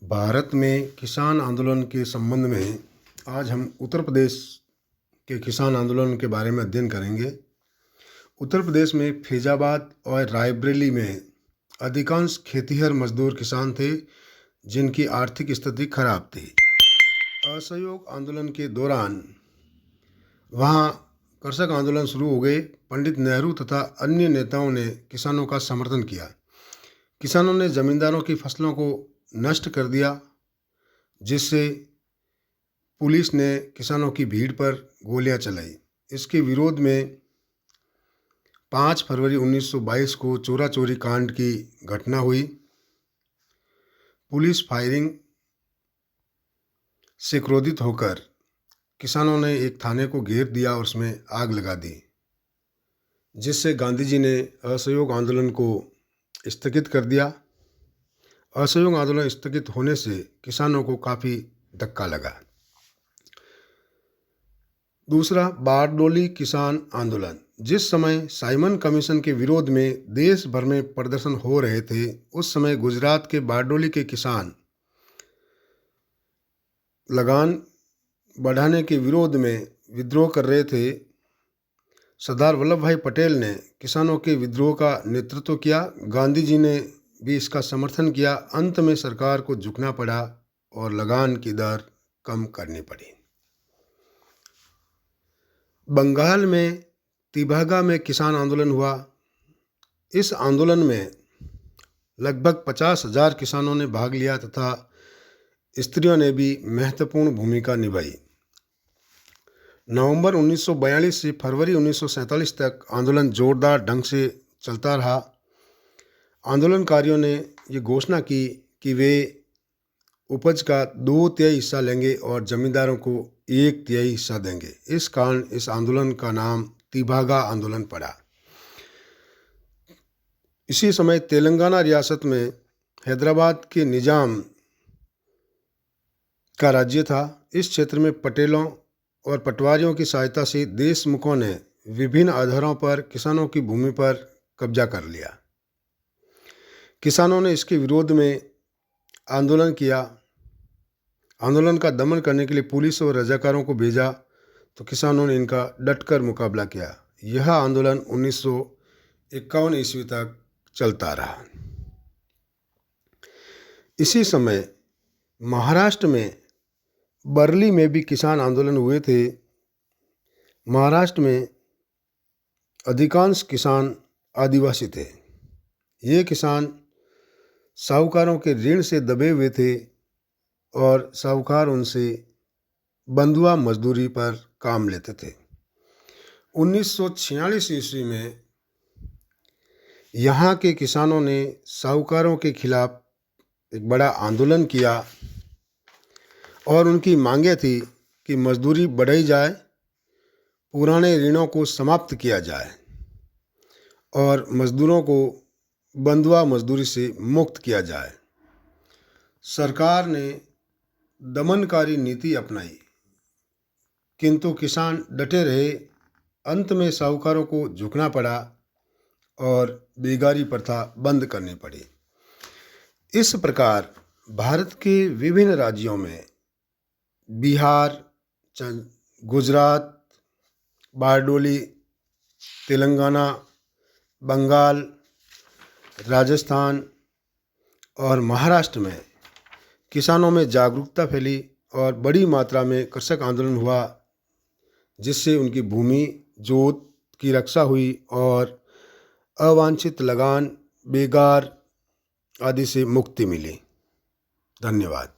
भारत में किसान आंदोलन के संबंध में आज हम उत्तर प्रदेश के किसान आंदोलन के बारे में अध्ययन करेंगे। उत्तर प्रदेश में फैजाबाद और रायबरेली में अधिकांश खेतिहर मजदूर किसान थे जिनकी आर्थिक स्थिति खराब थी। असहयोग आंदोलन के दौरान वहाँ कृषक आंदोलन शुरू हो गए। पंडित नेहरू तथा अन्य नेताओं ने किसानों का समर्थन किया। किसानों ने जमींदारों की फसलों को नष्ट कर दिया, जिससे पुलिस ने किसानों की भीड़ पर गोलियां चलाई। इसके विरोध में 5 फरवरी 1922 को चोरा चोरी कांड की घटना हुई। पुलिस फायरिंग से क्रोधित होकर किसानों ने एक थाने को घेर दिया और उसमें आग लगा दी, जिससे गांधी जी ने असहयोग आंदोलन को स्थगित कर दिया। असहयोग आंदोलन स्थगित होने से किसानों को काफ़ी धक्का लगा। दूसरा, बारडोली किसान आंदोलन। जिस समय साइमन कमीशन के विरोध में देश भर में प्रदर्शन हो रहे थे, उस समय गुजरात के बारडोली के किसान लगान बढ़ाने के विरोध में विद्रोह कर रहे थे। सरदार वल्लभ भाई पटेल ने किसानों के विद्रोह का नेतृत्व किया। गांधी जी ने भी इसका समर्थन किया। अंत में सरकार को झुकना पड़ा और लगान की दर कम करनी पड़ी। बंगाल में तिभागा में किसान आंदोलन हुआ। इस आंदोलन में लगभग 50,000 किसानों ने भाग लिया तथा स्त्रियों ने भी महत्वपूर्ण भूमिका निभाई। नवंबर 1942 से फरवरी 1947 तक आंदोलन जोरदार ढंग से चलता रहा। आंदोलनकारियों ने ये घोषणा की कि वे उपज का 2/3 हिस्सा लेंगे और जमींदारों को 1/3 हिस्सा देंगे। इस कारण इस आंदोलन का नाम तिभागा आंदोलन पड़ा। इसी समय तेलंगाना रियासत में हैदराबाद के निजाम का राज्य था। इस क्षेत्र में पटेलों और पटवारियों की सहायता से देशमुखों ने विभिन्न आधारों पर किसानों की भूमि पर कब्जा कर लिया। किसानों ने इसके विरोध में आंदोलन किया। आंदोलन का दमन करने के लिए पुलिस और रजाकारों को भेजा, तो किसानों ने इनका डटकर मुकाबला किया। यह आंदोलन 1951 ईस्वी तक चलता रहा। इसी समय महाराष्ट्र में बरली में भी किसान आंदोलन हुए थे। महाराष्ट्र में अधिकांश किसान आदिवासी थे। ये किसान साहूकारों के ऋण से दबे हुए थे और साहूकार उनसे बंधुआ मजदूरी पर काम लेते थे। 1946 ईस्वी में यहाँ के किसानों ने साहूकारों के खिलाफ एक बड़ा आंदोलन किया और उनकी मांगें थी कि मजदूरी बढ़ाई जाए, पुराने ऋणों को समाप्त किया जाए और मजदूरों को बंधुआ मजदूरी से मुक्त किया जाए। सरकार ने दमनकारी नीति अपनाई, किंतु किसान डटे रहे। अंत में साहूकारों को झुकना पड़ा और बेगारी प्रथा बंद करनी पड़ी। इस प्रकार भारत के विभिन्न राज्यों में बिहार, गुजरात, बारडोली, तेलंगाना, बंगाल, राजस्थान और महाराष्ट्र में किसानों में जागरूकता फैली और बड़ी मात्रा में कृषक आंदोलन हुआ, जिससे उनकी भूमि जोत की रक्षा हुई और अवांछित लगान, बेगार आदि से मुक्ति मिली। धन्यवाद।